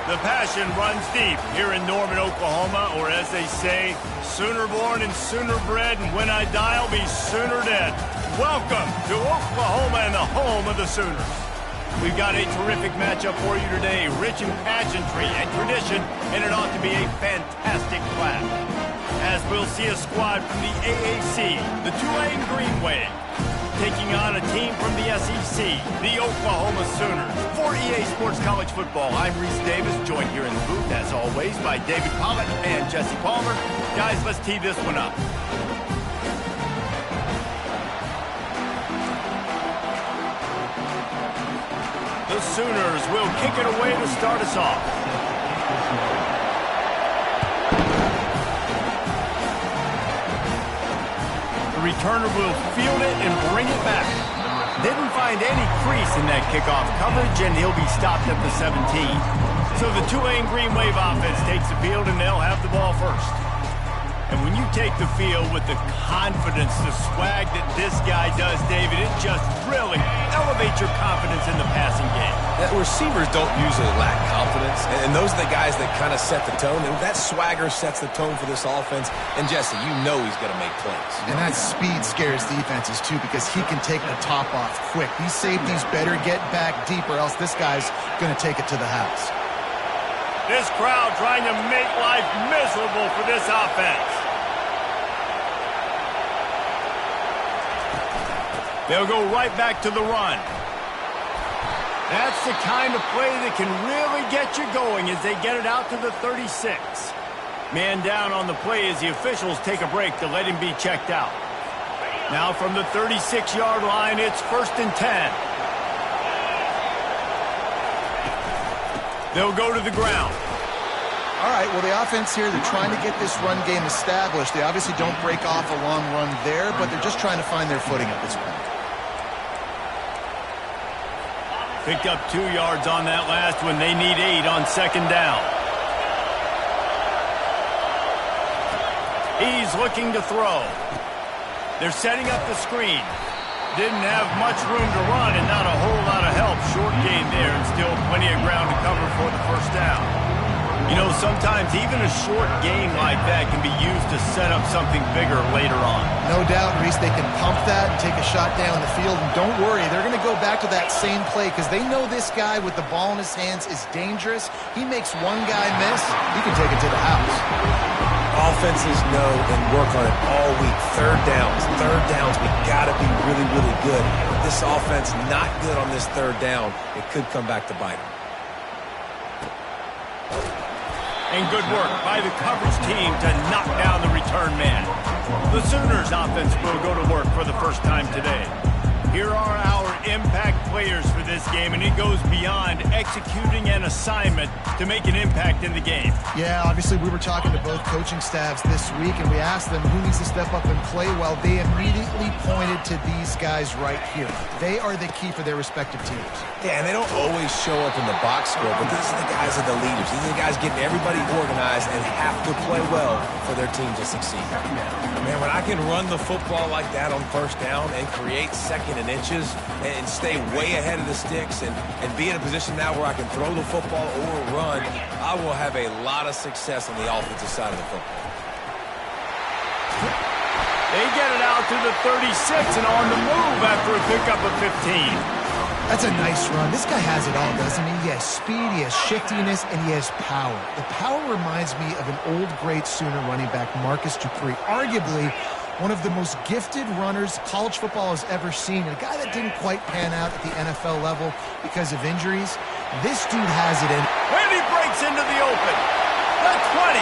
The passion runs deep here in Norman, Oklahoma, or as they say, sooner born and sooner bred, and when I die, I'll be sooner dead. Welcome to Oklahoma and the home of the Sooners. We've got a terrific matchup for you today, rich in pageantry and tradition, and it ought to be a fantastic clash. As we'll see a squad from the AAC, the Tulane Green Wave, taking on a team from the SEC, the Oklahoma Sooners. For EA Sports College Football, I'm Reese Davis, joined here in the booth, as always, by David Pollack and Jesse Palmer. Guys, let's tee this one up. The Sooners will kick it away to start us off. The returner will field it and bring it back. Didn't find any crease in that kickoff coverage, and he'll be stopped at the 17. So the Tulane Green Wave offense takes the field, and they'll have the ball first. And when you take the field with the confidence, the swag that this guy does, David, it just really elevates your confidence in the passing game. Receivers don't usually lack confidence, and those are the guys that kind of set the tone, and that swagger sets the tone for this offense. And Jesse, you know he's going to make plays. And that speed scares defenses too, because he can take the top off quick. These safeties better get back deep, or else this guy's going to take it to the house. This crowd trying to make life miserable for this offense. They'll go right back to the run. That's the kind of play that can really get you going as they get it out to the 36. Man down on the play as the officials take a break to let him be checked out. Now from the 36-yard line, it's 1st and 10. They'll go to the ground. All right, well, the offense here, they're trying to get this run game established. They obviously don't break off a long run there, but they're just trying to find their footing at this point. Picked up 2 yards on that last one. They need 8 on 2nd down. He's looking to throw. They're setting up the screen. Didn't have much room to run and not a whole lot of help. Short gain there and still plenty of ground to cover for the 1st down. You know, sometimes even a short game like that can be used to set up something bigger later on. No doubt, Reese, they can pump that and take a shot down the field. And don't worry, they're going to go back to that same play because they know this guy with the ball in his hands is dangerous. He makes one guy miss, he can take it to the house. Offenses know and work on it all week. Third downs, we got to be really, really good. This offense not good on this 3rd down. It could come back to bite them. And good work by the coverage team to knock down the return man. The Sooners offense will go to work for the first time today. Here are our impact players for this game, and it goes beyond executing an assignment to make an impact in the game. Yeah, obviously we were talking to both coaching staffs this week, and we asked them who needs to step up and play well. They immediately pointed to these guys right here. They are the key for their respective teams. Yeah, and they don't always show up in the box score, but these are the guys that are the leaders. These are the guys getting everybody organized and have to play well for their team to succeed. Man, when I can run the football like that on 1st down and create 2nd and inches and stay way ahead of the sticks and be in a position now where I can throw the football or run, I will have a lot of success on the offensive side of the football. They get it out to the 36 and on the move after a pickup of 15. That's a nice run. This guy has it all, doesn't he? He has speed, he has shiftiness, and he has power. The power reminds me of an old great Sooner running back, Marcus Dupree. Arguably one of the most gifted runners college football has ever seen. A guy that didn't quite pan out at the NFL level because of injuries. This dude has it in. And he breaks into the open. The 20.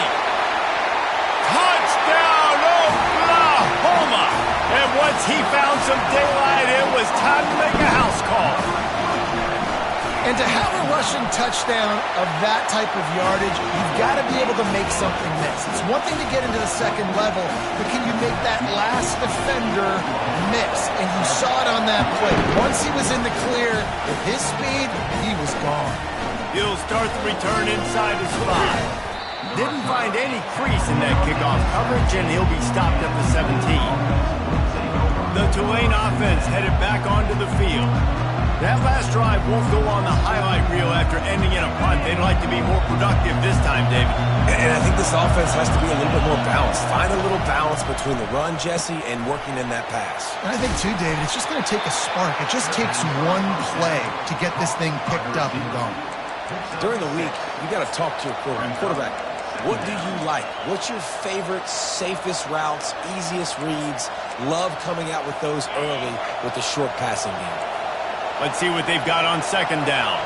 Touchdown, Oklahoma. And once he found some daylight, it was time to make a house call. And to have a rushing touchdown of that type of yardage, you've got to be able to make something miss. It's one thing to get into the 2nd level, but can you make that last defender miss? And you saw it on that play. Once he was in the clear, with his speed, he was gone. He'll start the return inside his 5. Didn't find any crease in that kickoff coverage, and he'll be stopped at the 17. The Tulane offense headed back onto the field. That last drive won't go on the highlight reel after ending in a punt. They'd like to be more productive this time, David. And I think this offense has to be a little bit more balanced. Find a little balance between the run, Jesse, and working in that pass. And I think, too, David, it's just going to take a spark. It just takes one play to get this thing picked up and going. During the week, you got to talk to your quarterback. What do you like? What's your favorite, safest routes, easiest reads? Love coming out with those early with the short passing game. Let's see what they've got on second down.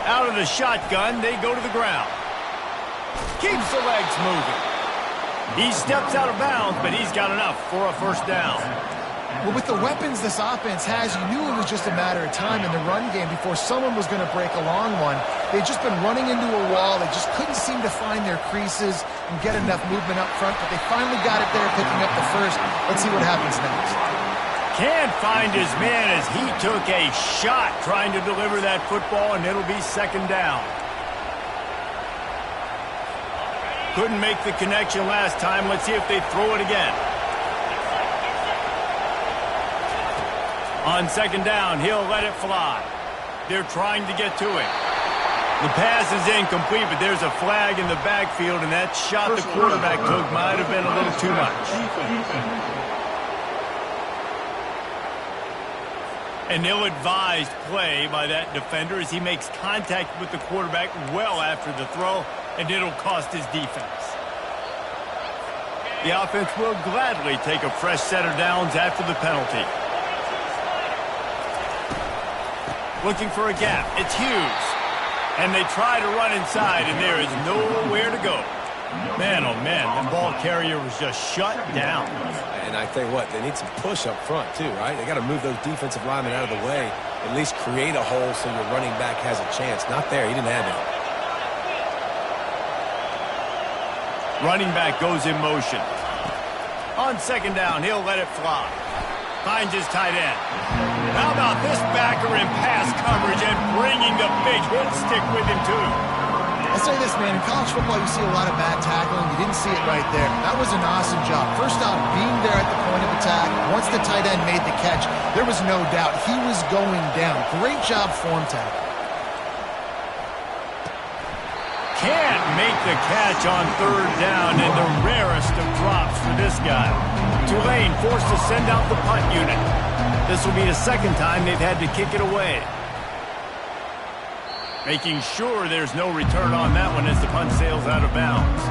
Out of the shotgun, they go to the ground. Keeps the legs moving. He steps out of bounds, but he's got enough for a first down. Well, with the weapons this offense has, you knew it was just a matter of time in the run game before someone was going to break a long one. They'd just been running into a wall. They just couldn't seem to find their creases and get enough movement up front, but they finally got it there, picking up the first. Let's see what happens next. Can't find his man as he took a shot trying to deliver that football, and it'll be second down. Couldn't make the connection last time. Let's see if they throw it again. On second down, he'll let it fly. They're trying to get to it. The pass is incomplete, but there's a flag in the backfield, and that shot the quarterback took might have been a little too much. An ill-advised play by that defender as he makes contact with the quarterback well after the throw, and it'll cost his defense. The offense will gladly take a fresh set of downs after the penalty. Looking for a gap. It's Hughes. And they try to run inside, and there is nowhere to go. Man, oh man, the ball carrier was just shut down. And I tell you what, they need some push up front too, right? They got to move those defensive linemen out of the way, at least create a hole so your running back has a chance. Not there. He didn't have it. Running back goes in motion. On second down, he'll let it fly. Finds his tight end. How about this backer in pass coverage and bringing the big hit stick with him, too? I'll say this, man. In college football, you see a lot of bad tackling. You didn't see it right there. That was an awesome job. First off, being there at the point of attack. Once the tight end made the catch, there was no doubt he was going down. Great job form tackle. Can't make the catch on third down, and the rarest of drops for this guy. Tulane forced to send out the punt unit. This will be the second time they've had to kick it away. Making sure there's no return on that one as the punt sails out of bounds.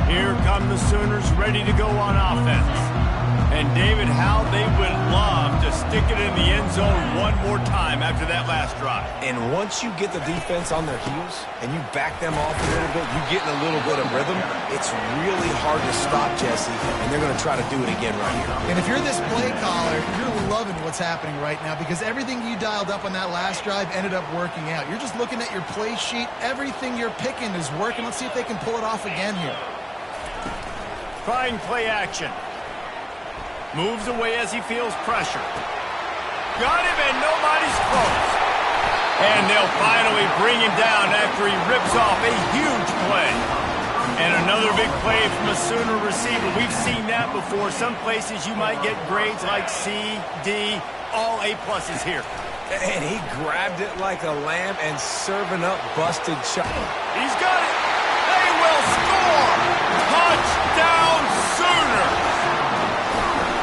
Here come the Sooners ready to go on offense. And David, how they would love to stick it in the end zone one more time after that last drive. And once you get the defense on their heels and you back them off a little bit, you get in a little bit of rhythm, it's really hard to stop, Jesse, and they're going to try to do it again right here. And if you're this play caller, you're loving what's happening right now because everything you dialed up on that last drive ended up working out. You're just looking at your play sheet. Everything you're picking is working. Let's see if they can pull it off again here. Trying play action. Moves away as he feels pressure. Got him, and nobody's close. And they'll finally bring him down after he rips off a huge play. And another big play from a Sooner receiver. We've seen that before. Some places you might get grades like C, D, all A-pluses here. And he grabbed it like a lamb and serving up busted shot. He's got it. They will score. Touchdown Sooners.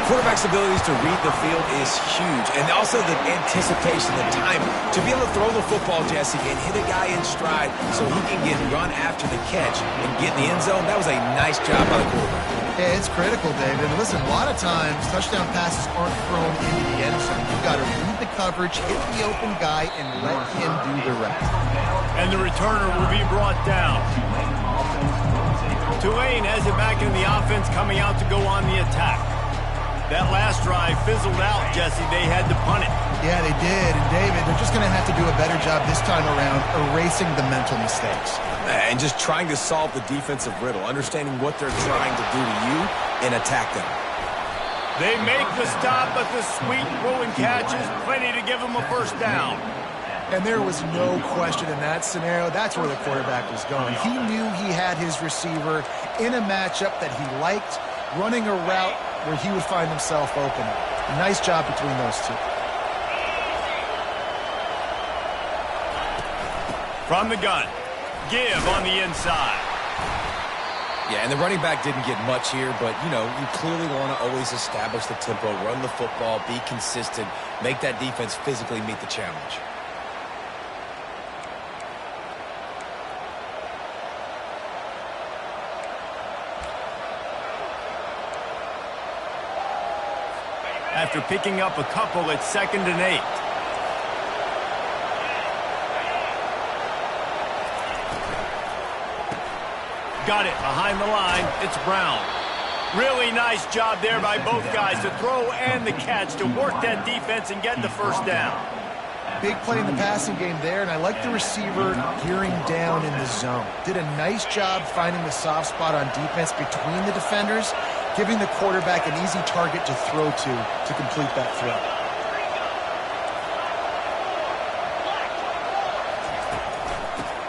Quarterback's abilities to read the field is huge, and also the anticipation, the timing. To be able to throw the football, Jesse, and hit a guy in stride so he can get run after the catch and get in the end zone, that was a nice job by the quarterback. Yeah, it's critical, David. Listen, a lot of times, touchdown passes aren't thrown into the end zone. You've got to read the coverage, hit the open guy, and let him do the rest. And the returner will be brought down. Tulane has it back in the offense, coming out to go on the attack. That last drive fizzled out, Jesse. They had to punt it. Yeah, they did. And, David, they're just going to have to do a better job this time around erasing the mental mistakes. And just trying to solve the defensive riddle, understanding what they're trying to do to you and attack them. They make the stop, but the sweet throw and catch is plenty to give them a first down. And there was no question in that scenario. That's where the quarterback was going. He knew he had his receiver in a matchup that he liked, running a route where he would find himself open. Nice job between those two. From the gun, give on the inside. Yeah, and the running back didn't get much here, but, you know, you clearly want to always establish the tempo, run the football, be consistent, make that defense physically meet the challenge. After picking up a couple, it's 2nd and 8. Got it behind the line. It's Brown. Really nice job there by both guys to throw and the catch to work that defense and get the first down. Big play in the passing game there, and I like the receiver gearing down in the zone. Did a nice job finding the soft spot on defense between the defenders, giving the quarterback an easy target to throw to complete that throw.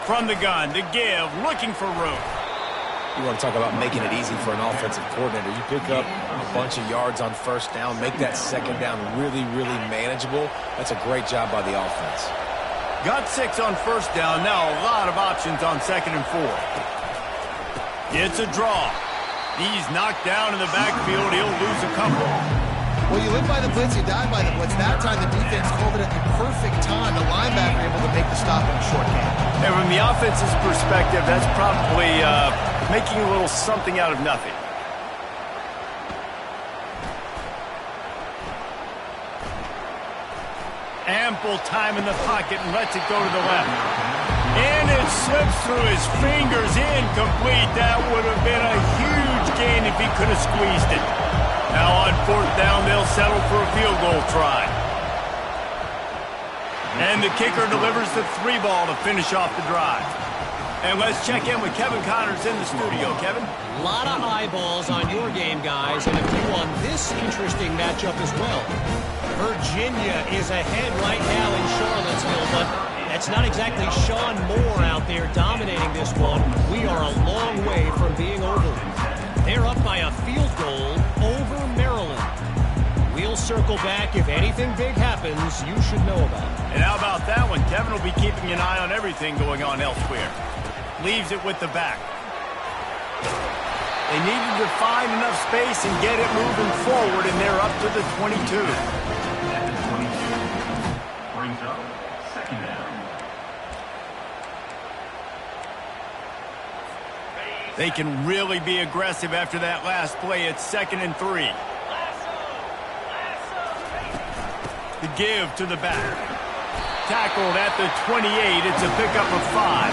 From the gun, the give, looking for room. You want to talk about making it easy for an offensive coordinator. You pick up a bunch of yards on first down, make that second down really, really manageable. That's a great job by the offense. Got 6 on first down. Now a lot of options on 2nd and 4. It's a draw. He's knocked down in the backfield. He'll lose a couple. Well, you live by the blitz, you die by the blitz. That time the defense called it at the perfect time. The linebacker able to make the stop in a short game. And from the offense's perspective, that's probably making a little something out of nothing. Ample time in the pocket and lets it go to the left. And it slips through his fingers, incomplete. That would have been a huge gain if he could have squeezed it. Now on 4th down, they'll settle for a field goal try. And the kicker delivers the 3 ball to finish off the drive. And let's check in with Kevin Connors in the studio. Kevin? A lot of eyeballs on your game, guys, and a few on this interesting matchup as well. Virginia is ahead right now in Charlottesville, but that's not exactly Sean Moore out there dominating this one. We are a long way from being over. They're up by a field goal over Maryland. We'll circle back. If anything big happens, you should know about it. And how about that one? Kevin will be keeping an eye on everything going on elsewhere. Leaves it with the back. They needed to find enough space and get it moving forward, and they're up to the 22. At the 22, brings up 2nd down. They can really be aggressive after that last play. It's 2nd and 3. The give to the back. Tackled at the 28. It's a pickup of 5.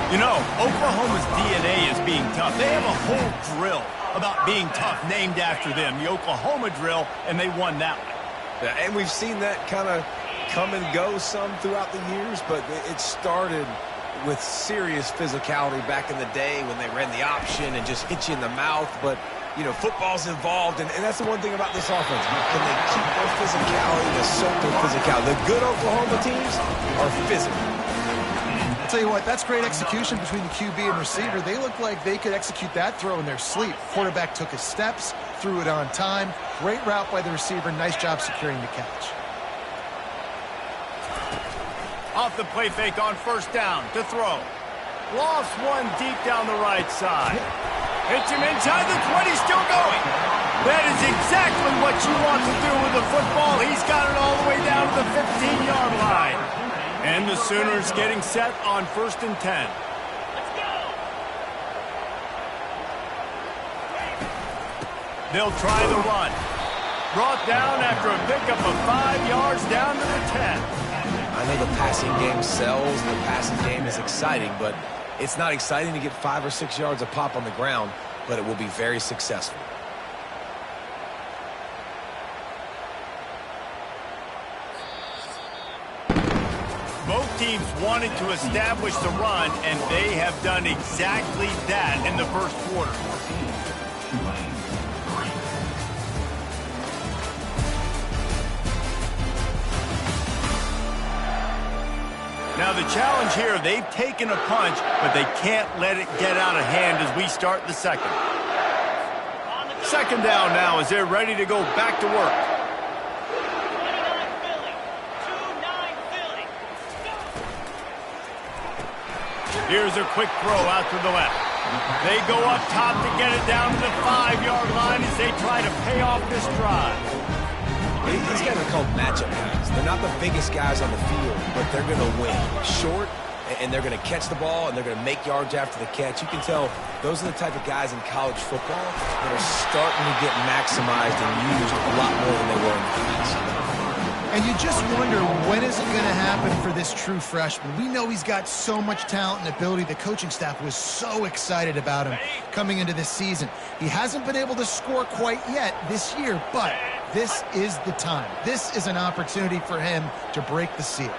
You know, Oklahoma's DNA is being tough. They have a whole drill about being tough named after them, the Oklahoma drill, and they won that one. Yeah, and we've seen that kind of come and go some throughout the years, but it started with serious physicality back in the day when they ran the option and just hit you in the mouth. But, you know, football's involved, and that's the one thing about this offense. Can they keep their physicality, assert their physicality? The good Oklahoma teams are physical. I'll tell you what, that's great execution between the QB and receiver. They look like they could execute that throw in their sleep. Quarterback took his steps, threw it on time. Great route by the receiver. Nice job securing the catch. Off the play fake on 1st down to throw. Lofts one deep down the right side. Hits him inside the 20, still going. That is exactly what you want to do with the football. He's got it all the way down to the 15-yard line. And the Sooners getting set on 1st and 10. They'll try the run. Brought down after a pickup of 5 yards down to the 10. I know the passing game sells, the passing game is exciting, but it's not exciting to get 5 or 6 yards a pop on the ground, but it will be very successful. Both teams wanted to establish the run, and they have done exactly that in the first quarter. Now the challenge here, they've taken a punch, but they can't let it get out of hand as we start the second. Second down now as they're ready to go back to work. Here's a quick throw out to the left. They go up top to get it down to the 5-yard line as they try to pay off this drive. These guys are called matchup guys. They're not the biggest guys on the field, but they're going to win. Short, and they're going to catch the ball, and they're going to make yards after the catch. You can tell those are the type of guys in college football that are starting to get maximized and used a lot more than they were in the past. And you just wonder, when is it going to happen for this true freshman? We know he's got so much talent and ability. The coaching staff was so excited about him coming into this season. He hasn't been able to score quite yet this year, but this is the time. This is an opportunity for him to break the seal.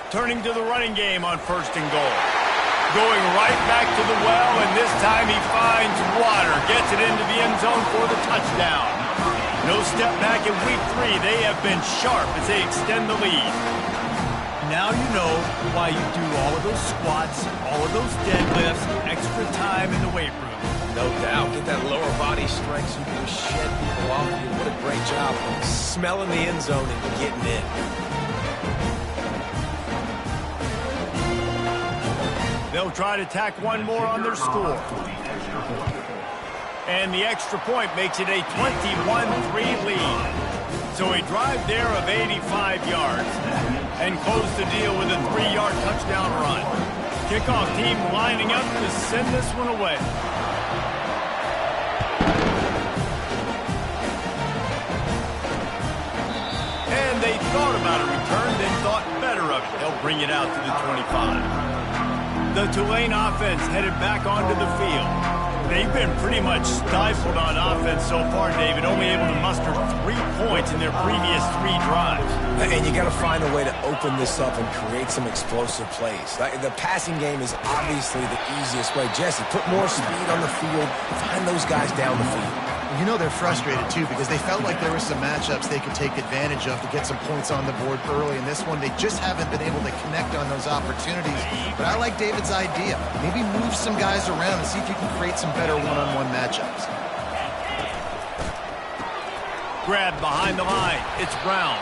Turning to the running game on 1st and goal. Going right back to the well, and this time he finds water. Gets it into the end zone for the touchdown. No step back in week 3. They have been sharp as they extend the lead. Now you know why you do all of those squats, all of those deadlifts, extra time in the weight room. No doubt. Get that lower body strength so you can shed people off you. What a great job smelling the end zone and getting in. They'll try to tack one more on their score. And the extra point makes it a 21-3 lead. So a drive there of 85 yards. And close the deal with a 3-yard touchdown run. Kickoff team lining up to send this one away. And they thought about a return, then thought better of it. They'll bring it out to the 25. The Tulane offense headed back onto the field. They've been pretty much stifled on offense so far, David, only able to muster 3 points in their previous 3 drives. And you got to find a way to open this up and create some explosive plays. The passing game is obviously the easiest way. Jesse, put more speed on the field. Find those guys down the field. You know they're frustrated, too, because they felt like there were some matchups they could take advantage of to get some points on the board early. In this one, they just haven't been able to connect on those opportunities. But I like David's idea. Maybe move some guys around and see if you can create some better one-on-one matchups. Grabbed behind the line. It's Brown.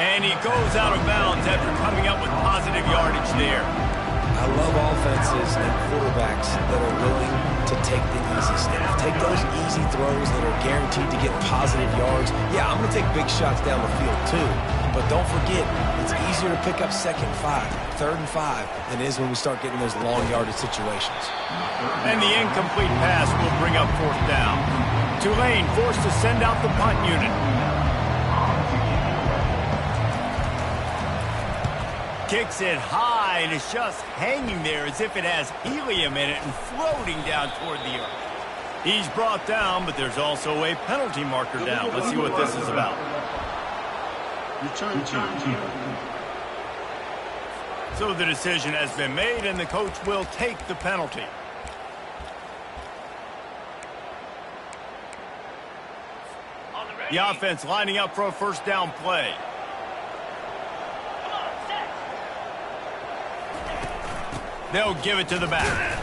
And he goes out of bounds after coming up with positive yardage there. I love offenses and quarterbacks that are willing to take the easy stuff. Take those easy throws that are guaranteed to get positive yards. Yeah, I'm going to take big shots down the field too. But don't forget, it's easier to pick up 2nd and 5, 3rd and 5 than it is when we start getting those long yardage situations. And the incomplete pass will bring up 4th down. Tulane forced to send out the punt unit. Kicks it high, and it's just hanging there as if it has helium in it and floating down toward the earth. He's brought down, but there's also a penalty marker down. Let's see what this is about. Return team. So the decision has been made, and the coach will take the penalty. The offense lining up for a 1st down play. They'll give it to the back.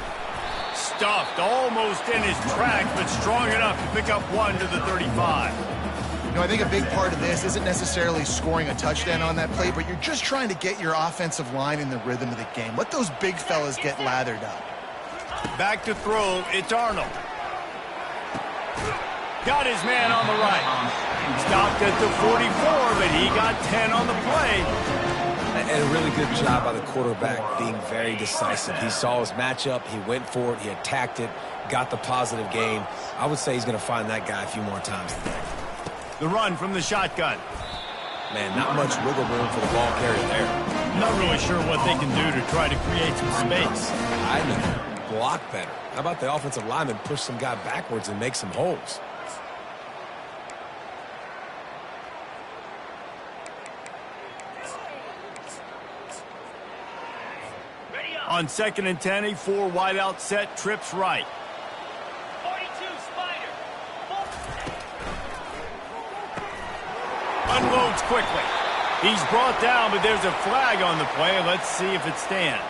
Stuffed almost in his tracks, but strong enough to pick up 1 to the 35. You know, I think a big part of this isn't necessarily scoring a touchdown on that play, but you're just trying to get your offensive line in the rhythm of the game. Let those big fellas get lathered up. Back to throw, it's Arnold. Got his man on the right. Stopped at the 44, but he got 10 on the play. And a really good job by the quarterback being very decisive. He saw his matchup, he went for it, he attacked it, got the positive gain. I would say he's going to find that guy a few more times today. The run from the shotgun. Man, not much wiggle room for the ball carrier there. Not really sure what they can do to try to create some space. I know. Block better. How about the offensive lineman push some guy backwards and make some holes? On 2nd and 10, a 4 wide out set, trips right. 42 Spider. Unloads quickly. He's brought down, but there's a flag on the play. Let's see if it stands.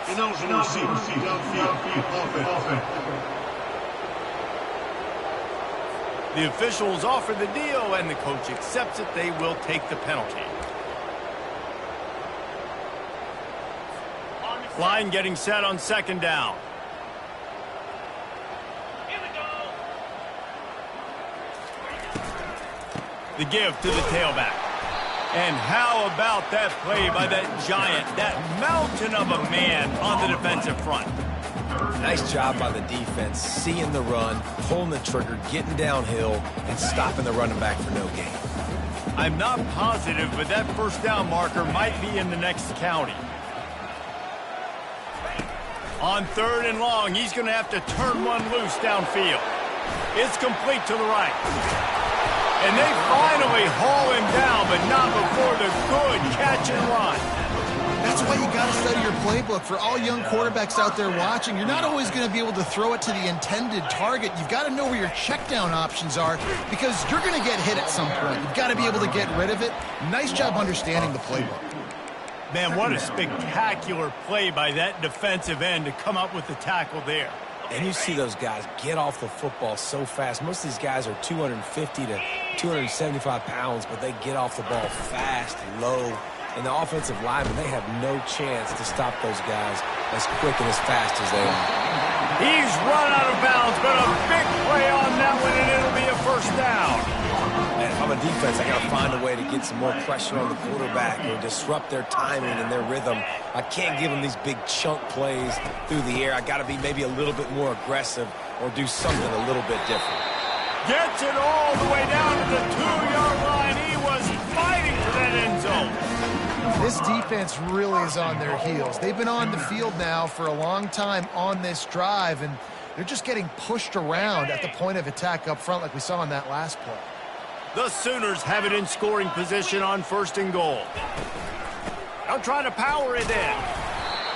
The officials offer the deal, and the coach accepts it. They will take the penalty. Line getting set on second down. Here we go. The give to the tailback. And how about that play by that giant, that mountain of a man on the defensive front? Nice job by the defense, seeing the run, pulling the trigger, getting downhill, and stopping the running back for no gain. I'm not positive, but that first down marker might be in the next county. On third and long, he's going to have to turn one loose downfield. It's complete to the right. And they finally haul him down, but not before the good catch and run. That's why you got to study your playbook. For all young quarterbacks out there watching, you're not always going to be able to throw it to the intended target. You've got to know where your check down options are because you're going to get hit at some point. You've got to be able to get rid of it. Nice job understanding the playbook. Man, what a spectacular play by that defensive end to come up with the tackle there. And you see those guys get off the football so fast. Most of these guys are 250 to 275 pounds, but they get off the ball fast, low. And the offensive linemen, they have no chance to stop those guys as quick and as fast as they are. He's run out of bounds, but a big play on that one, and it'll be a first down. And if I'm a defense, I got to find a way to get some more pressure on the quarterback or disrupt their timing and their rhythm. I can't give them these big chunk plays through the air. I got to be maybe a little bit more aggressive or do something a little bit different. Gets it all the way down to the 2-yard line. He was fighting for that end zone. This defense really is on their heels. They've been on the field now for a long time on this drive, and they're just getting pushed around at the point of attack up front like we saw in that last play. The Sooners have it in scoring position on first and goal. They'll try to power it in.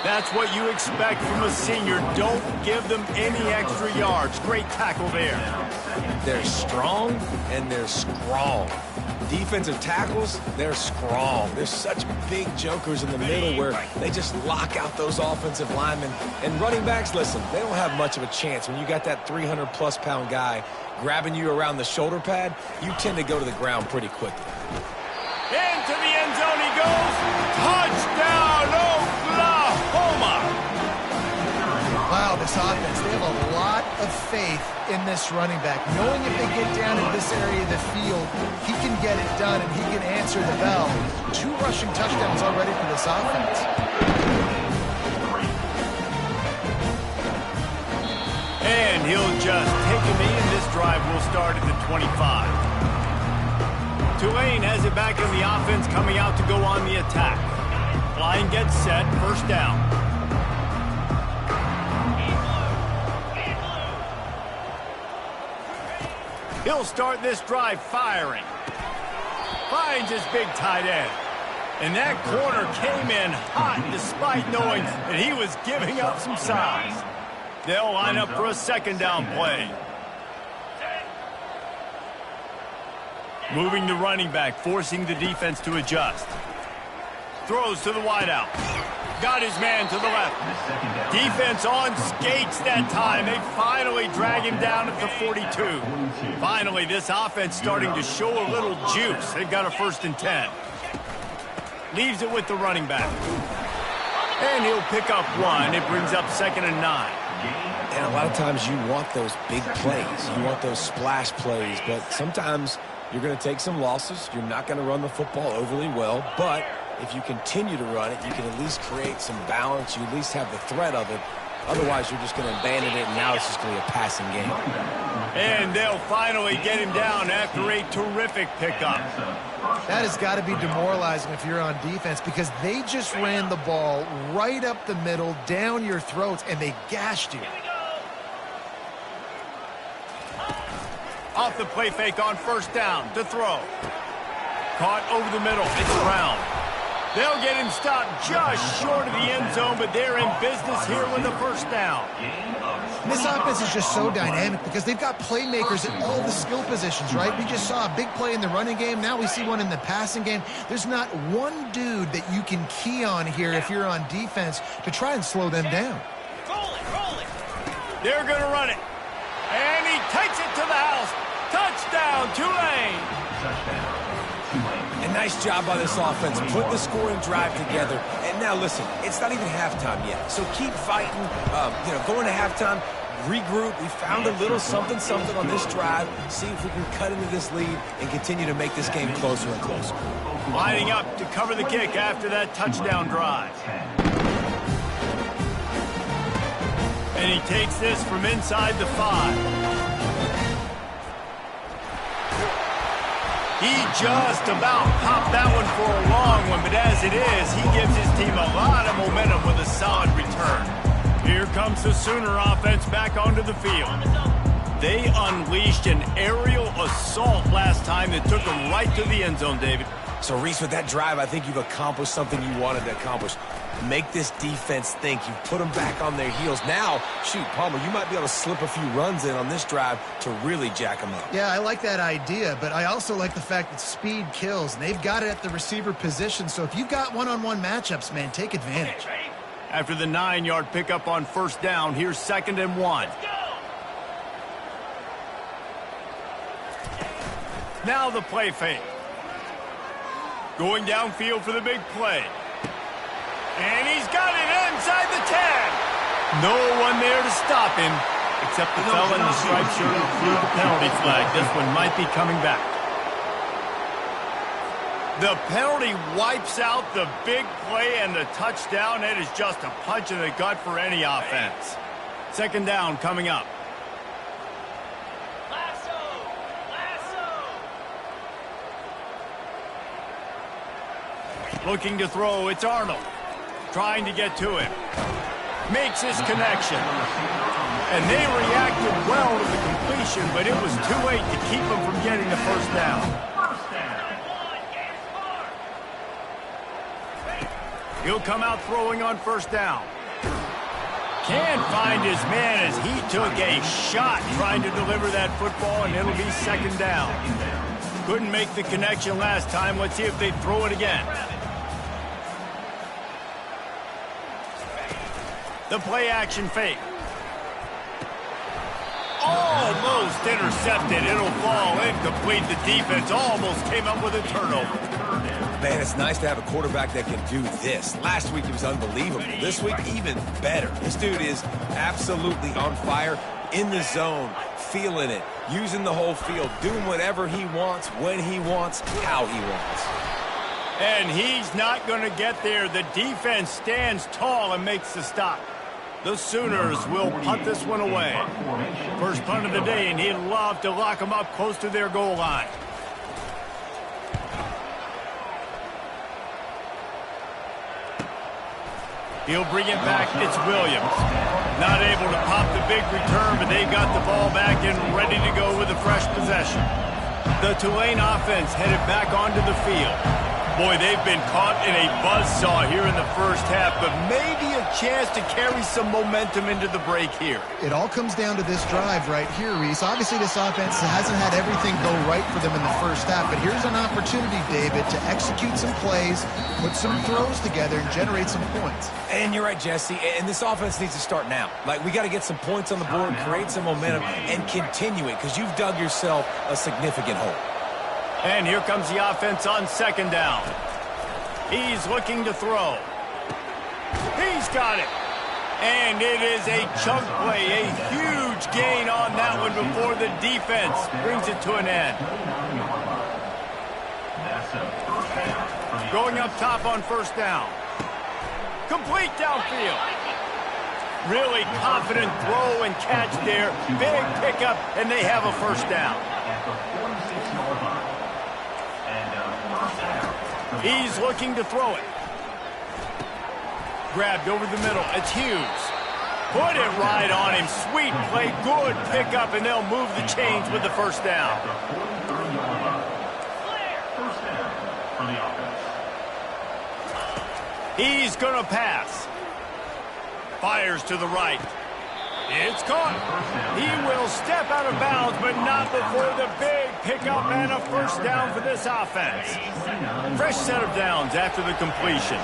That's what you expect from a senior. Don't give them any extra yards. Great tackle there. They're strong and they're strong. Defensive tackles, they're strong. There's such big jokers in the middle where they just lock out those offensive linemen. And running backs, listen, they don't have much of a chance. When you got that 300-plus pound guy grabbing you around the shoulder pad, you tend to go to the ground pretty quickly. Into the end zone he goes. Touchdown, Oklahoma! Wow, this offense, they have a lot of faith in this running back. Knowing if they get down in this area of the field, he can get it done and he can answer the bell. 2 rushing touchdowns already for this offense. And he'll just take a knee, and this drive will start at the 25. Tulane has it back in the offense, coming out to go on the attack. Line gets set, first down. He'll start this drive firing. Finds his big tight end. And that corner came in hot despite knowing that he was giving up some size. They'll line up for a second down play. Moving the running back, forcing the defense to adjust. Throws to the wideout. Got his man to the left. Defense on skates that time. They finally drag him down at the 42. Finally, this offense starting to show a little juice. They've got a 1st and 10. Leaves it with the running back. And he'll pick up 1. It brings up 2nd and 9. And a lot of times you want those big plays. You want those splash plays. But sometimes you're going to take some losses. You're not going to run the football overly well. But if you continue to run it, you can at least create some balance. You at least have the threat of it. Otherwise, you're just going to abandon it, and now it's just going to be a passing game. And they'll finally get him down after a terrific pickup. That has got to be demoralizing if you're on defense because they just ran the ball right up the middle, down your throats, and they gashed you. Off the play fake on first down to throw. Caught over the middle. It's Brown. They'll get him stopped just short of the end zone, but they're in business here with the first down. And this offense is just so dynamic because they've got playmakers at all the skill positions, right? We just saw a big play in the running game. Now we see one in the passing game. There's not one dude that you can key on here if you're on defense to try and slow them down. Roll it. They're going to run it. And he takes it to the house. Touchdown, Tulane. And nice job by this offense. Put the scoring drive together. And now, listen, it's not even halftime yet. So keep fighting. Going to halftime, regroup. We found a little something on this drive. See if we can cut into this lead and continue to make this game closer and closer. Lining up to cover the kick after that touchdown drive. And he takes this from inside the 5. He just about popped that one for a long one, but as it is, he gives his team a lot of momentum with a solid return. Here comes the Sooner offense back onto the field. They unleashed an aerial assault last time that took them right to the end zone, David. So, Reese, with that drive, I think you've accomplished something you wanted to accomplish. Make this defense think. You've put them back on their heels. Now, shoot, Palmer, you might be able to slip a few runs in on this drive to really jack them up. Yeah, I like that idea, but I also like the fact that speed kills, and they've got it at the receiver position. So if you've got one-on-one matchups, man, take advantage. After the 9-yard pickup on first down, here's 2nd and 1. Now the play fake. Going downfield for the big play. And he's got it inside the 10. No one there to stop him, except the fella in the striped shirt who threw the penalty flag. This one might be coming back. The penalty wipes out the big play and the touchdown. It is just a punch in the gut for any offense. 2nd down coming up. Looking to throw, it's Arnold. Trying to get to him. Makes his connection. And they reacted well to the completion, but it was too late to keep him from getting the first down. He'll come out throwing on first down. Can't find his man as he took a shot trying to deliver that football, and it'll be 2nd down. Couldn't make the connection last time. Let's see if they throw it again. The play action fake. Almost intercepted. It'll fall incomplete. The defense almost came up with a turnover. Man, it's nice to have a quarterback that can do this. Last week, he was unbelievable. This week, even better. This dude is absolutely on fire, in the zone, feeling it, using the whole field, doing whatever he wants, when he wants, how he wants. And he's not going to get there. The defense stands tall and makes the stop. The Sooners will punt this one away. First punt of the day, and he'd love to lock them up close to their goal line. He'll bring it back. It's Williams. Not able to pop the big return, but they got the ball back and ready to go with a fresh possession. The Tulane offense headed back onto the field. Boy, they've been caught in a buzzsaw here in the first half, but maybe a chance to carry some momentum into the break here. It all comes down to this drive right here, Reese. Obviously, this offense hasn't had everything go right for them in the first half, but here's an opportunity, David, to execute some plays, put some throws together, and generate some points. And you're right, Jesse, and this offense needs to start now. Like, we got to get some points on the board, create some momentum, and continue it, because you've dug yourself a significant hole. And here comes the offense on 2nd down. He's looking to throw. He's got it. And it is a chunk play, a huge gain on that one before the defense brings it to an end. Going up top on first down. Complete downfield. Really confident throw and catch there. Big pickup, and they have a first down. He's looking to throw it. Grabbed over the middle. It's Hughes. Put it right on him. Sweet play. Good pickup, and they'll move the chains with the first down. He's going to pass. Fires to the right. It's caught. He will step out of bounds, but not before the big pickup and a first down for this offense. Fresh set of downs after the completion.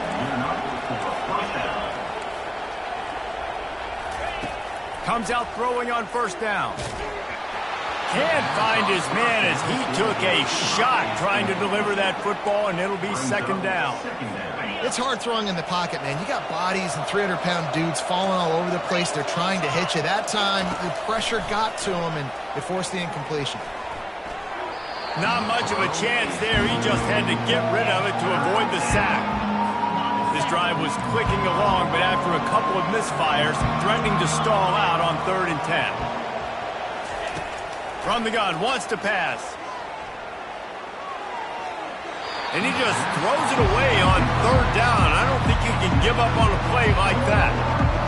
Comes out throwing on first down. Can't find his man as he took a shot trying to deliver that football, and it'll be second down. It's hard throwing in the pocket, man. You got bodies and 300-pound dudes falling all over the place. They're trying to hit you. That time, the pressure got to him, and it forced the incompletion. Not much of a chance there. He just had to get rid of it to avoid the sack. This drive was clicking along, but after a couple of misfires, threatening to stall out on 3rd and 10. From the gun, wants to pass. And he just throws it away on 3rd down. I don't think you can give up on a play like that.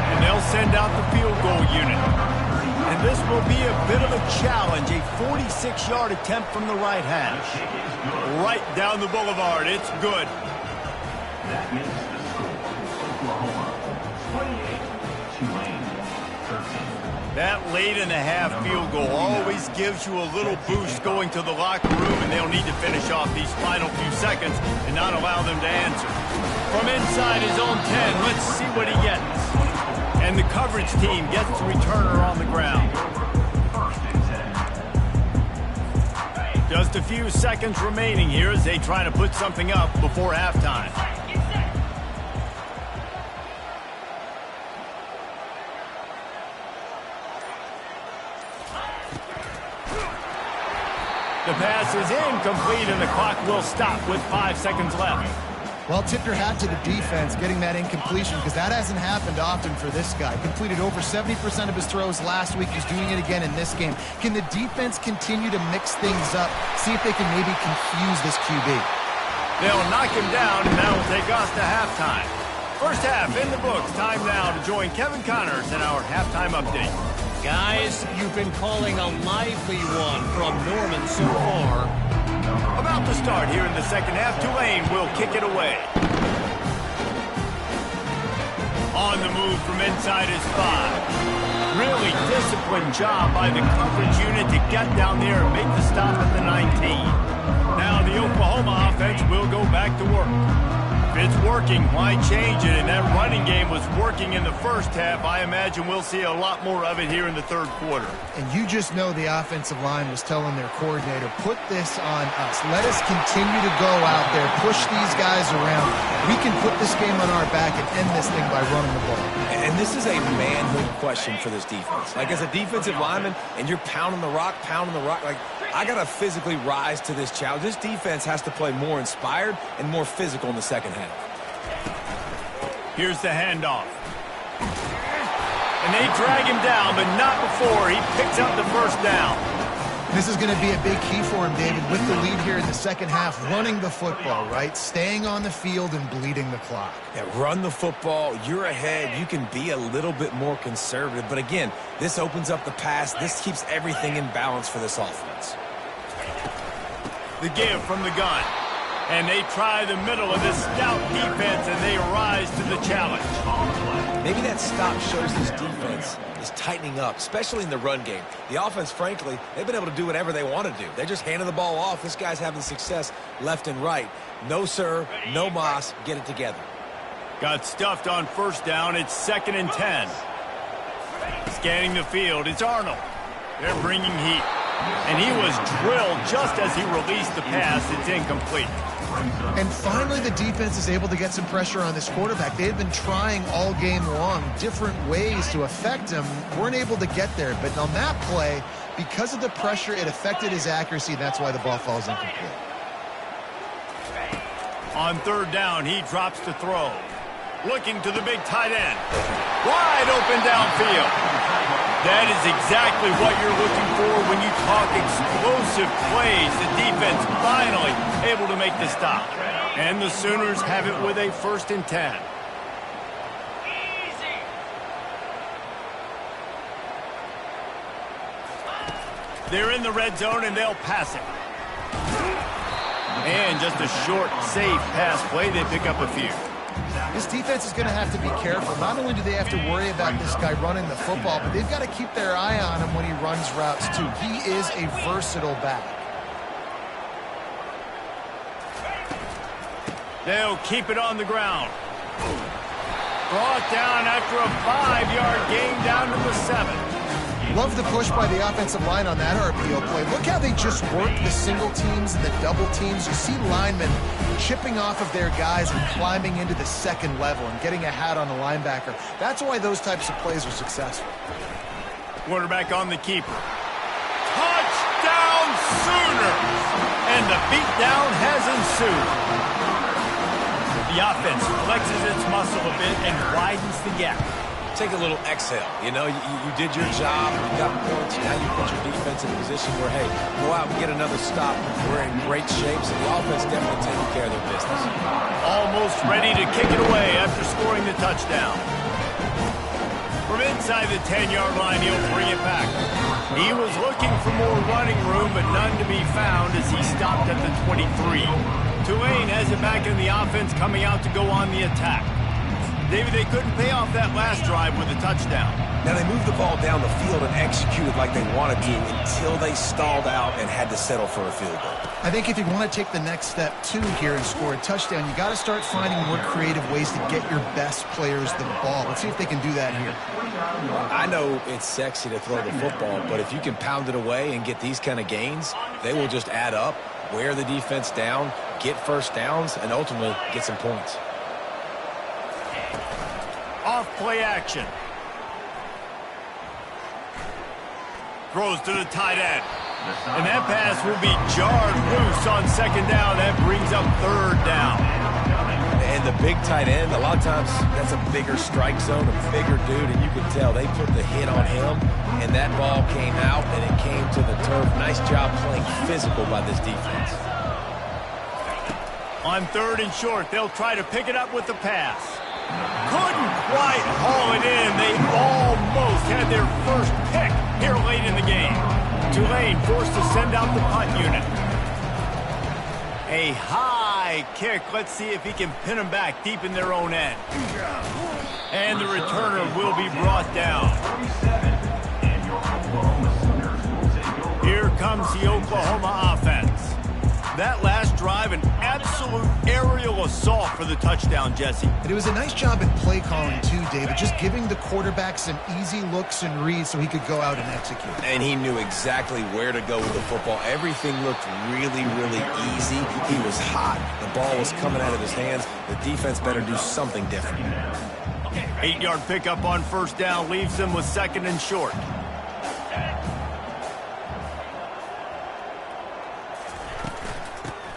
And they'll send out the field goal unit. And this will be a bit of a challenge, a 46-yard attempt from the right hash. Right down the boulevard. It's good. That is the score. Oklahoma 28, Tulane 13. That late-in-the-half field goal always gives you a little boost going to the locker room, and they'll need to finish off these final few seconds and not allow them to answer. From inside his own 10, let's see what he gets. And the coverage team gets the returner on the ground. Just a few seconds remaining here as they try to put something up before halftime. The pass is incomplete, and the clock will stop with 5 seconds left. Well, tip your hat to the defense getting that incompletion, because that hasn't happened often for this guy. Completed over 70% of his throws last week. He's doing it again in this game. Can the defense continue to mix things up, see if they can maybe confuse this QB? They'll knock him down, and that'll take us to halftime. First half in the books. Time now to join Kevin Connors in our halftime update. Guys, you've been calling a lively one from Norman so far. About to start here in the second half, Tulane will kick it away. On the move from inside his 5. Really disciplined job by the coverage unit to get down there and make the stop at the 19. Now the Oklahoma offense will go back to work. If it's working, why change it? And that running game was working in the first half. I imagine we'll see a lot more of it here in the third quarter. And you just know the offensive line was telling their coordinator, put this on us. Let us continue to go out there, push these guys around. We can put this game on our back and end this thing by running the ball. And this is a manhood question for this defense. Like, as a defensive lineman, and you're pounding the rock, like, I got to physically rise to this challenge. This defense has to play more inspired and more physical in the second half. Here's the handoff. And they drag him down, but not before he picks up the first down. This is going to be a big key for him, David, with the lead here in the second half, running the football, right? Staying on the field and bleeding the clock. Yeah, run the football. You're ahead. You can be a little bit more conservative. But again, this opens up the pass. This keeps everything in balance for this offense. The give from the gun. And they try the middle of this stout defense, and they rise to the challenge. Maybe that stop shows this defense is tightening up, especially in the run game. The offense, frankly, they've been able to do whatever they want to do. They're just handing the ball off. This guy's having success left and right. No, sir. No, Moss. Get it together. Got stuffed on first down. It's 2nd and 10. Scanning the field. It's Arnold. They're bringing heat. And he was drilled just as he released the pass. It's incomplete. And finally, the defense is able to get some pressure on this quarterback. They had been trying all game long different ways to affect him. Weren't able to get there. But on that play, because of the pressure, it affected his accuracy. That's why the ball falls incomplete. On 3rd down, he drops to throw. Looking to the big tight end. Wide open downfield. That is exactly what you're looking for when you talk explosive plays. The defense finally able to make the stop. And the Sooners have it with a 1st and 10. They're in the red zone, and they'll pass it. And just a short, safe pass play. They pick up a few. This defense is going to have to be careful. Not only do they have to worry about this guy running the football, but they've got to keep their eye on him when he runs routes too. He is a versatile back. They'll keep it on the ground. Brought down after a 5-yard gain down to the 7. Love the push by the offensive line on that RPO play. Look how they just work the single teams and the double teams. You see linemen chipping off of their guys and climbing into the second level and getting a hat on the linebacker. That's why those types of plays are successful. Quarterback on the keeper. Touchdown Sooners! And the beatdown has ensued. The offense flexes its muscle a bit and widens the gap. Take a little exhale. You know, you did your job. You got points. Now you put your defense in a position where, hey, go out and get another stop. We're in great shape, so the offense definitely taking care of their business. Almost ready to kick it away after scoring the touchdown. From inside the 10-yard line, he'll bring it back. He was looking for more running room, but none to be found as he stopped at the 23. Tulane has it back in the offense, coming out to go on the attack. David, they couldn't pay off that last drive with a touchdown. Now, they moved the ball down the field and executed like they wanted to until they stalled out and had to settle for a field goal. I think if you want to take the next step, too, here and score a touchdown, you got to start finding more creative ways to get your best players the ball. Let's see if they can do that here. I know it's sexy to throw the football, but if you can pound it away and get these kind of gains, they will just add up, wear the defense down, get first downs, and ultimately get some points. Off play action. Throws to the tight end. And that pass will be jarred loose on second down. That brings up third down. And the big tight end, a lot of times that's a bigger strike zone, a bigger dude, and you can tell they put the hit on him, and that ball came out, and it came to the turf. Nice job playing physical by this defense. On 3rd and short, they'll try to pick it up with the pass. Couldn't quite haul it in. They almost had their first pick here late in the game. Tulane forced to send out the punt unit. A high kick. Let's see if he can pin them back deep in their own end. And the returner will be brought down. Here comes the Oklahoma offense. That last drive, an absolute aerial assault for the touchdown, Jesse. And it was a nice job at play calling, too, David, just giving the quarterback some easy looks and reads so he could go out and execute. And he knew exactly where to go with the football. Everything looked really, really easy. He was hot. The ball was coming out of his hands. The defense better do something different. 8-yard pickup on first down leaves them with 2nd and short.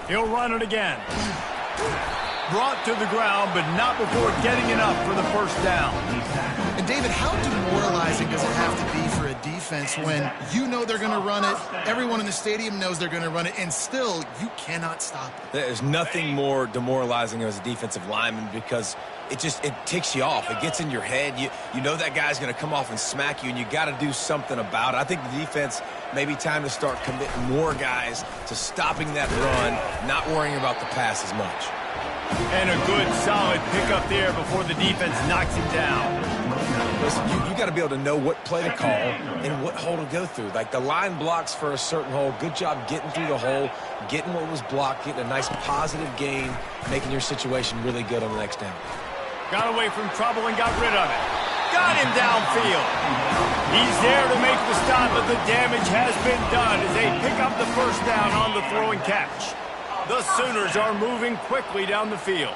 He'll run it again. Brought to the ground, but not before getting enough for the first down. And, David, how demoralizing does it have to be for a defense when you know they're going to run it, everyone in the stadium knows they're going to run it, and still you cannot stop it? There's nothing more demoralizing as a defensive lineman because it ticks you off. It gets in your head. You know that guy's going to come off and smack you, and you got to do something about it. I think the defense maybe time to start committing more guys to stopping that run, not worrying about the pass as much. And a good, solid pickup there before the defense knocks him down. Listen, you got to be able to know what play to call and what hole to go through. Like the line blocks for a certain hole. Good job getting through the hole, getting what was blocked, getting a nice positive gain, making your situation really good on the next down. Got away from trouble and got rid of it. Got him downfield. He's there to make the stop, but the damage has been done as they pick up the first down on the throw and catch. The Sooners are moving quickly down the field.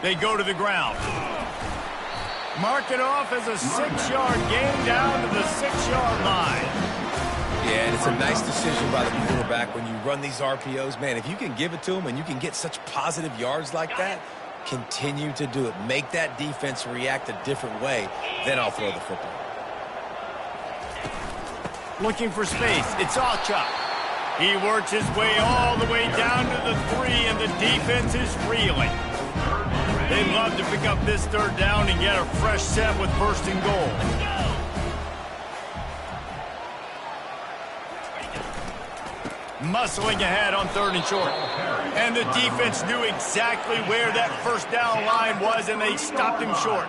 They go to the ground. Mark it off as a 6-yard gain down to the 6-yard line. Yeah, and it's a nice decision by the quarterback when you run these RPOs. Man, if you can give it to him and you can get such positive yards like that, continue to do it. Make that defense react a different way. Then I'll throw the football. Looking for space. It's Alchuk. He works his way all the way down to the 3, and the defense is reeling. They'd love to pick up this third down and get a fresh set with 1st and goal. Muscling ahead on 3rd and short. And the defense knew exactly where that first down line was, and they stopped him short.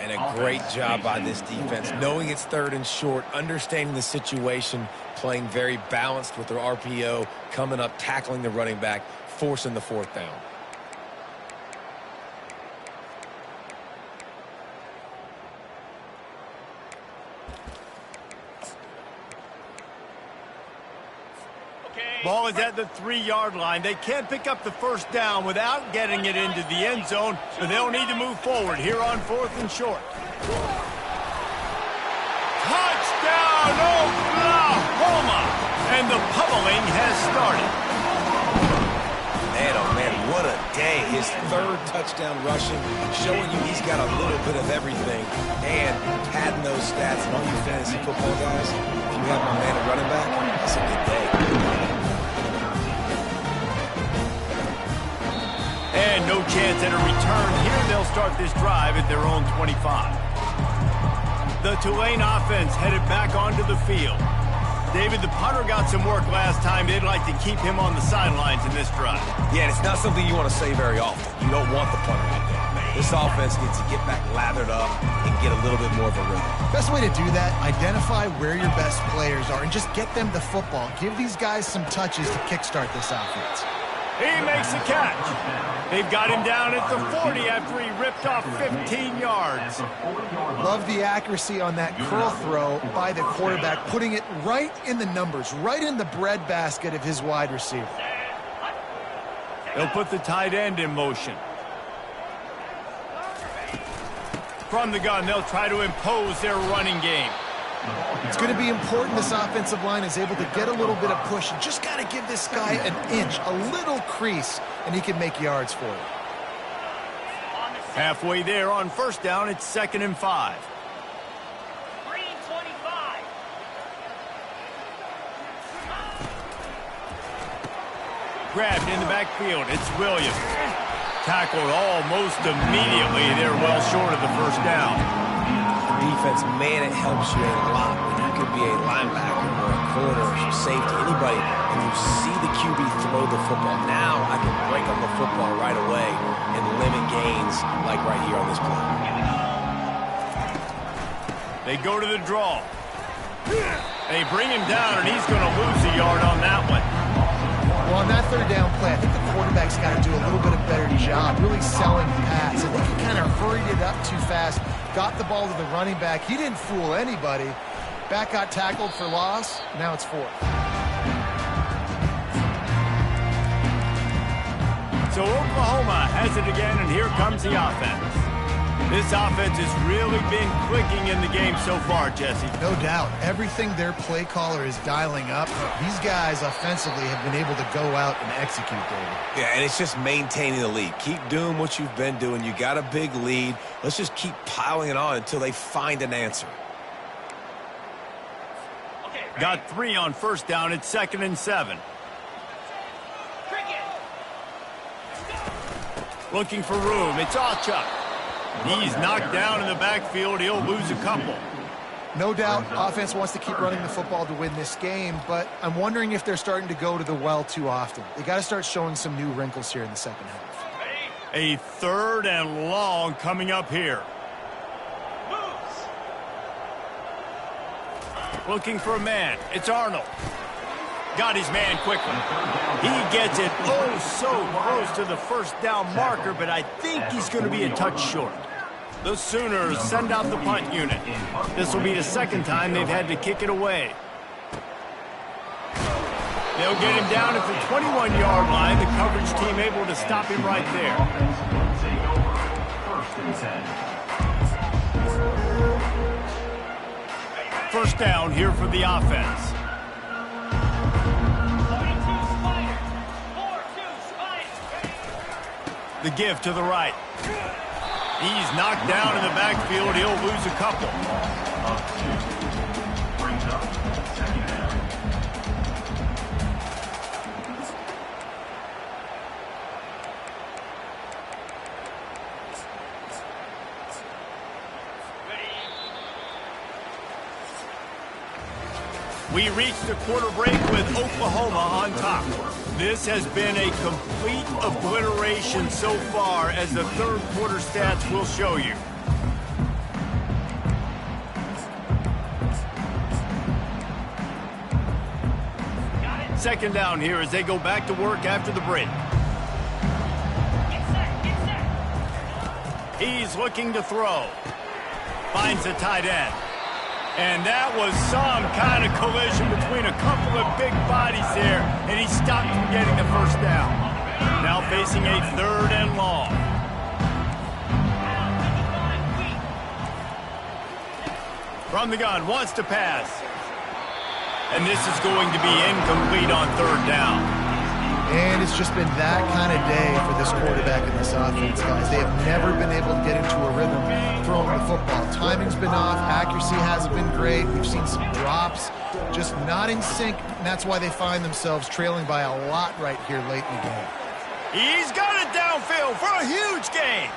And a great job by this defense, knowing it's 3rd and short, understanding the situation, playing very balanced with their RPO, coming up, tackling the running back, forcing the 4th down. Ball is at the 3-yard line. They can't pick up the first down without getting it into the end zone, so they'll need to move forward here on 4th and short. Touchdown, Oklahoma! And the pummeling has started. Man, oh man, what a day. His 3rd touchdown rushing, showing you he's got a little bit of everything. And padding those stats, and all you fantasy football guys, if you have my man at running back, that's a good day. And no chance at a return here. They'll start this drive at their own 25. The Tulane offense headed back onto the field. David, the punter got some work last time. They'd like to keep him on the sidelines in this drive. Yeah, and it's not something you want to say very often. You don't want the punter out there. This offense needs to get back lathered up and get a little bit more of a rhythm. Best way to do that, identify where your best players are and just get them the football. Give these guys some touches to kickstart this offense. He makes the catch. They've got him down at the 40 after he ripped off 15 yards. Love the accuracy on that curl throw by the quarterback, putting it right in the numbers, right in the breadbasket of his wide receiver. They'll put the tight end in motion. From the gun, they'll try to impose their running game. It's going to be important this offensive line is able to get a little bit of push. You just got to give this guy an inch, a little crease, and he can make yards for you. Halfway there on 1st down, it's 2nd and 5. Green 25. Grabbed in the backfield, it's Williams. Tackled almost immediately. They're well short of the 1st down. Defense, man, it helps you a lot when you could be a linebacker or a corner or safety, anybody, and you see the QB throw the football. Now I can break on the football right away and limit gains like right here on this play. They go to the draw. They bring him down, and he's going to lose a yard on that one. Well, on that 3rd down play, I think the quarterback's got to do a little bit of better job really selling the pass. I think he kind of hurried it up too fast, got the ball to the running back. He didn't fool anybody. Back got tackled for loss. Now it's 4th. So Oklahoma has it again, and here comes the offense. This offense has really been clicking in the game so far, Jesse. No doubt. Everything their play caller is dialing up, these guys offensively have been able to go out and execute, David. Yeah, and it's just maintaining the lead. Keep doing what you've been doing. You got a big lead. Let's just keep piling it on until they find an answer. Got 3 on 1st down. It's 2nd and 7. Looking for room. It's Achuk. He's knocked down in the backfield. He'll lose a couple. No doubt, offense wants to keep running the football to win this game, but I'm wondering if they're starting to go to the well too often. They got to start showing some new wrinkles here in the 2nd half. A 3rd and long coming up here. Looking for a man. It's Arnold. Got his man quickly. He gets it so close to the 1st down marker, but I think he's going to be a touch short. The Sooners send out the punt unit. This will be the 2nd time they've had to kick it away. They'll get him down at the 21-yard line. The coverage team able to stop him right there. 1st down here for the offense. The give to the right. He's knocked down in the backfield. He'll lose a couple. Brings up 2nd down. We reached the quarter break with Oklahoma on top. This has been a complete obliteration so far, as the third quarter stats will show you. Second down here as they go back to work after the break. He's looking to throw. Finds the tight end. And that was some kind of collision between a couple of big bodies there, and he stopped from getting the first down. Now facing a third and long. From the gun, wants to pass. And this is going to be incomplete on third down. And it's just been that kind of day for this quarterback and this offense, guys. They have never been able to get into a rhythm throwing the football. Timing's been off. Accuracy hasn't been great. We've seen some drops, just not in sync. And that's why they find themselves trailing by a lot right here late in the game. He's got it downfield for a huge gain.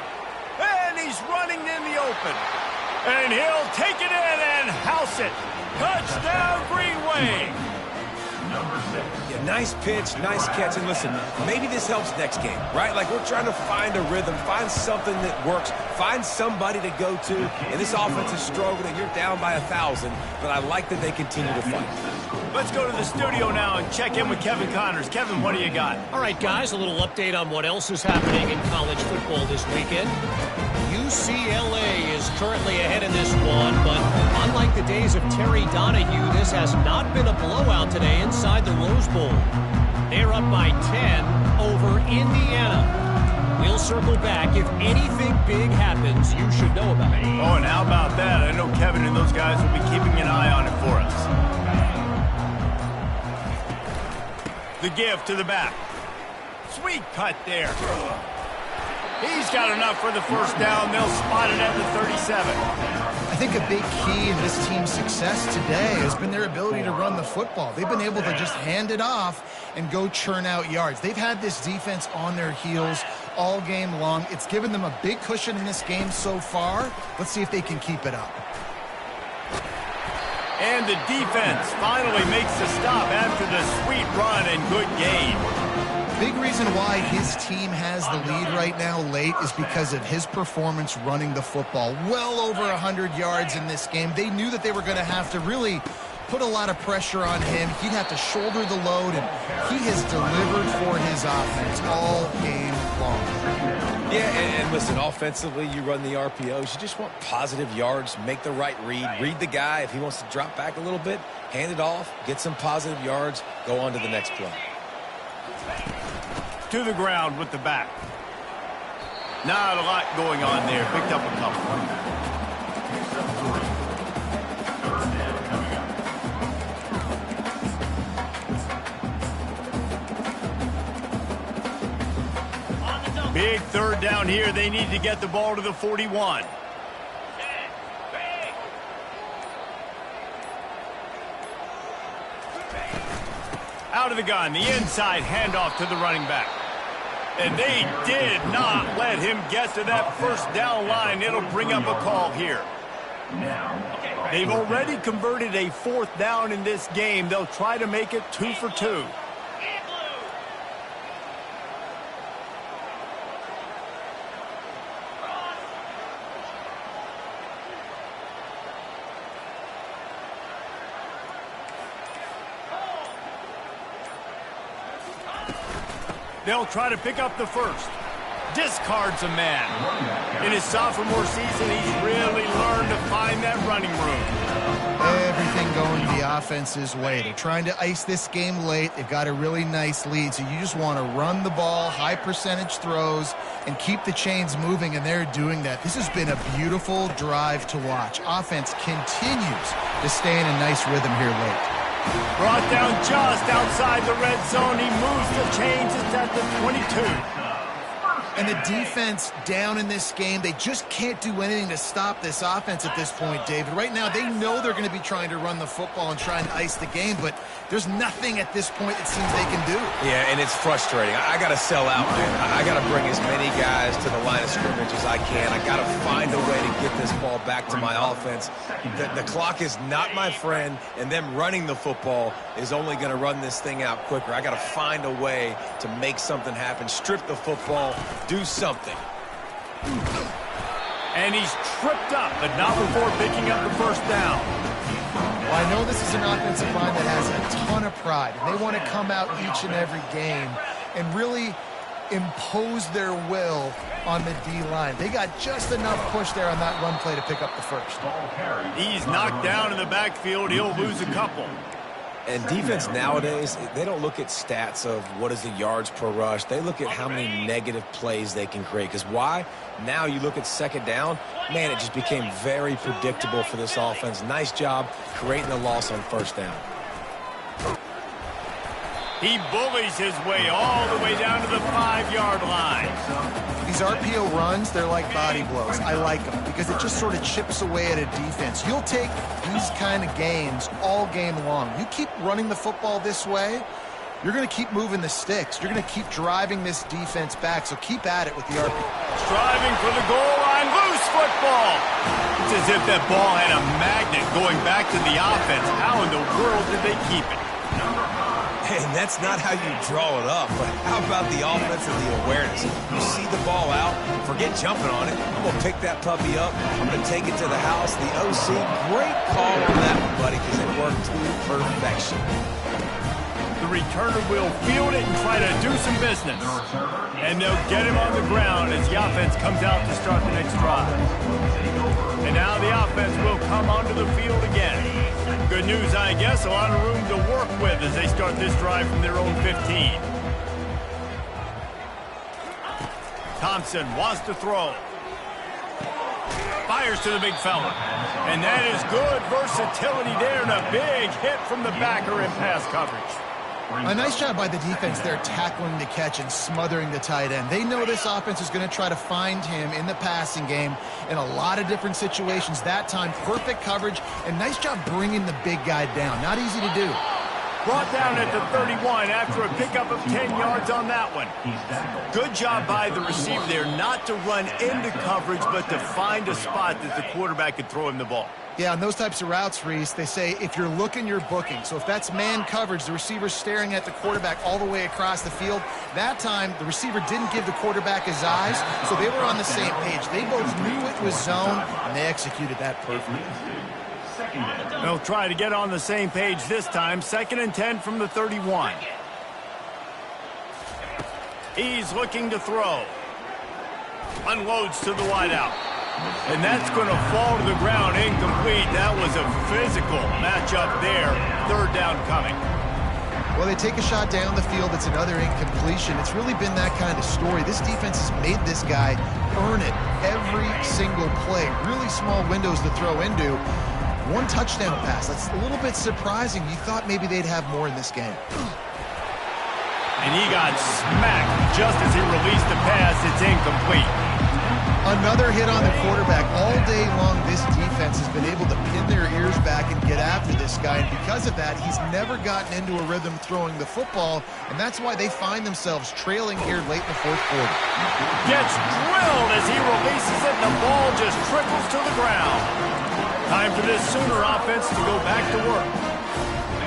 And he's running in the open. And he'll take it in and house it. Touchdown, Green Wave. Yeah, nice pitch, nice catch. And listen, maybe this helps next game, right? Like, we're trying to find a rhythm, find something that works, find somebody to go to. And this offense is struggling. You're down by 1,000, but I like that they continue to fight. Let's go to the studio now and check in with Kevin Connors. Kevin, what do you got? All right, guys, a little update on what else is happening in college football this weekend. UCLA is currently ahead in this one, but unlike the days of Terry Donahue, this has not been a blowout today inside the Rose Bowl. They're up by 10 over Indiana. We'll circle back. If anything big happens, you should know about it. Oh, and how about that? I know Kevin and those guys will be keeping an eye on it for us. The give to the back. Sweet cut there. He's got enough for the first down. They'll spot it at the 37. I think a big key in this team's success today has been their ability to run the football. They've been able to just hand it off and go churn out yards. They've had this defense on their heels all game long. It's given them a big cushion in this game so far. Let's see if they can keep it up. And the defense finally makes the stop after the sweet run and good gain. Big reason why his team has the lead right now late is because of his performance running the football. Well over 100 yards in this game. They knew that they were going to have to really put a lot of pressure on him. He'd have to shoulder the load, and he has delivered for his offense all game long. Yeah, and listen, offensively, you run the RPOs. You just want positive yards, make the right read the guy. If he wants to drop back a little bit, hand it off, get some positive yards, go on to the next play. To the ground with the back. Not a lot going on there. Picked up a couple. Big third down here. They need to get the ball to the 41. Out of the gun, the inside handoff to the running back. And they did not let him get to that first down line. It'll bring up a call here. They've already converted a fourth down in this game. They'll try to make it 2 for 2. They'll try to pick up the first. Discards a man. In his sophomore season, he's really learned to find that running room. Everything going the offense's way. They're trying to ice this game late. They've got a really nice lead, so you just want to run the ball, high percentage throws, and keep the chains moving, and they're doing that. This has been a beautiful drive to watch. Offense continues to stay in a nice rhythm here late. Brought down just outside the red zone. He moves the chains. It's at the 22. And the defense down in this game, they just can't do anything to stop this offense at this point, David. Right now, they know they're going to be trying to run the football and try and ice the game, but there's nothing at this point it seems they can do. Yeah, and it's frustrating. I got to sell out, man. I got to bring as many guys to the line of scrimmage as I can. I got to find a way to get this ball back to my offense. The clock is not my friend, and them running the football is only going to run this thing out quicker. I got to find a way to make something happen, strip the football, do something. And he's tripped up, but not before picking up the first down. Well, I know this is an offensive line that has a ton of pride, and they want to come out each and every game and really impose their will on the D-line. They got just enough push there on that run play to pick up the first. He's knocked down in the backfield. He'll lose a couple. And defense nowadays, they don't look at stats of what is the yards per rush. They look at how many negative plays they can create. Because why? Now you look at second down, man, it just became very predictable for this offense. Nice job creating the loss on first down. He bullies his way all the way down to the 5-yard line. These RPO runs, they're like body blows. I like them because it just sort of chips away at a defense. You'll take these kind of gains all game long. You keep running the football this way, you're going to keep moving the sticks. You're going to keep driving this defense back, so keep at it with the RPO. Striving for the goal line, loose football. It's as if that ball had a magnet going back to the offense. How in the world did they keep it? And that's not how you draw it up, but how about the offense and the awareness? You see the ball out, forget jumping on it. I'm going to pick that puppy up. I'm going to take it to the house. The OC, great call on that one, buddy, because it worked to perfection. The returner will field it and try to do some business. And they'll get him on the ground as the offense comes out to start the next drive. And now the offense will come onto the field again. Good news, I guess, a lot of room to work with as they start this drive from their own 15. Thompson wants to throw. Fires to the big fella. And that is good versatility there and a big hit from the backer in pass coverage. A nice job by the defense there tackling the catch and smothering the tight end. They know this offense is going to try to find him in the passing game in a lot of different situations. That time, perfect coverage, and nice job bringing the big guy down. Not easy to do. Brought down at the 31 after a pickup of 10 yards on that one. Good job by the receiver there not to run into coverage, but to find a spot that the quarterback could throw him the ball. Yeah, on those types of routes, Reese, they say if you're looking, you're booking. So if that's man coverage, the receiver's staring at the quarterback all the way across the field. That time, the receiver didn't give the quarterback his eyes, so they were on the same page. They both knew it was zone, and they executed that perfectly. They'll try to get on the same page this time. 2nd and 10 from the 31. He's looking to throw. Unloads to the wideout. And that's going to fall to the ground incomplete. That was a physical matchup there. 3rd down coming. Well, they take a shot down the field. It's another incompletion. It's really been that kind of story. This defense has made this guy earn it every single play. Really small windows to throw into. 1 touchdown pass. That's a little bit surprising. You thought maybe they'd have more in this game. And he got smacked just as he released the pass. It's incomplete. Another hit on the quarterback. All day long, this defense has been able to pin their ears back and get after this guy. And because of that, he's never gotten into a rhythm throwing the football. And that's why they find themselves trailing here late in the 4th quarter. Gets drilled as he releases it. And the ball just trickles to the ground. Time for this Sooner offense to go back to work.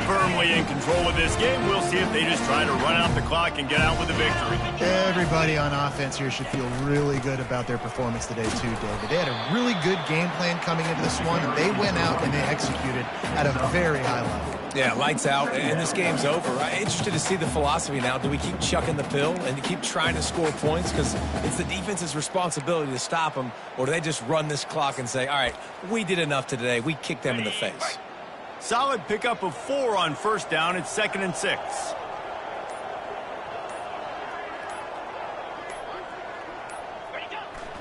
Firmly in control of this game. We'll see if they just try to run out the clock and get out with a victory. Everybody on offense here should feel really good about their performance today too, David. They had a really good game plan coming into this one, and they went out and they executed at a very high level. Yeah, lights out, and this game's over. I'm interested to see the philosophy now. Do we keep chucking the pill and keep trying to score points? Because it's the defense's responsibility to stop them, or do they just run this clock and say, all right, we did enough today. We kicked them in the face. Solid pickup of 4 on 1st down. It's 2nd and 6.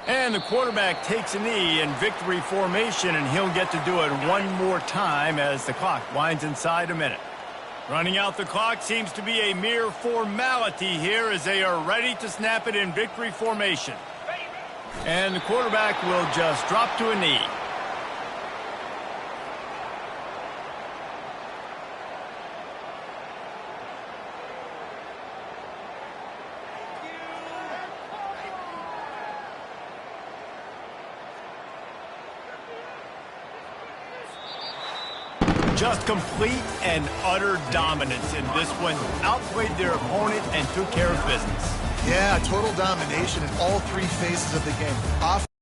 And the quarterback takes a knee in victory formation, and he'll get to do it one more time as the clock winds inside a minute. Running out the clock seems to be a mere formality here as they are ready to snap it in victory formation. And the quarterback will just drop to a knee. Just complete and utter dominance in this one. Outplayed their opponent and took care of business. Yeah, total domination in all three phases of the game.